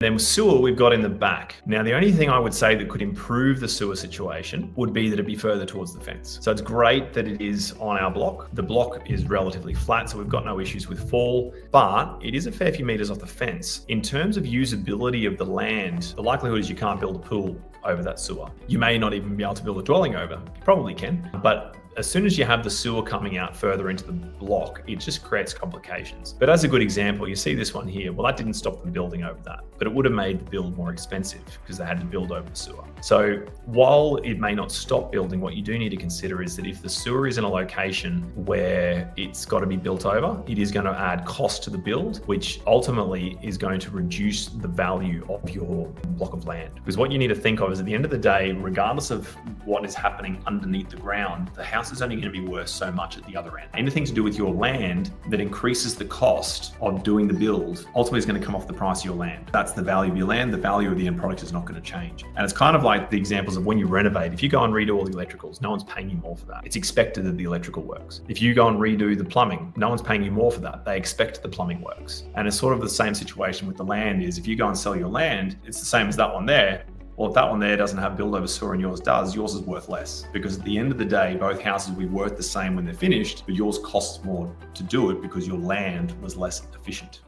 Then sewer we've got in the back. Now, the only thing I would say that could improve the sewer situation would be that it'd be further towards the fence. So it's great that it is on our block. The block is relatively flat, so we've got no issues with fall, but it is a fair few meters off the fence. In terms of usability of the land, the likelihood is you can't build a pool over that sewer. You may not even be able to build a dwelling over. You probably can, but as soon as you have the sewer coming out further into the block, it just creates complications. But as a good example, you see this one here. Well, that didn't stop them building over that, but it would have made the build more expensive because they had to build over the sewer. So while it may not stop building, what you do need to consider is that if the sewer is in a location where it's got to be built over, it is going to add cost to the build, which ultimately is going to reduce the value of your block of land. Because what you need to think of is at the end of the day, regardless of what is happening underneath the ground, the house is only going to be worth so much at the other end. Anything to do with your land that increases the cost of doing the build ultimately is going to come off the price of your land. That's the value of your land. The value of the end product is not going to change. And it's kind of like the examples of when you renovate. If you go and redo all the electricals, no one's paying you more for that. It's expected that the electrical works. If you go and redo the plumbing, no one's paying you more for that. They expect the plumbing works. And it's sort of the same situation with the land is if you go and sell your land, it's the same as that one there. Well, if that one there doesn't have build over sewer and yours does, yours is worth less. Because at the end of the day, both houses will be worth the same when they're finished, but yours costs more to do it because your land was less efficient.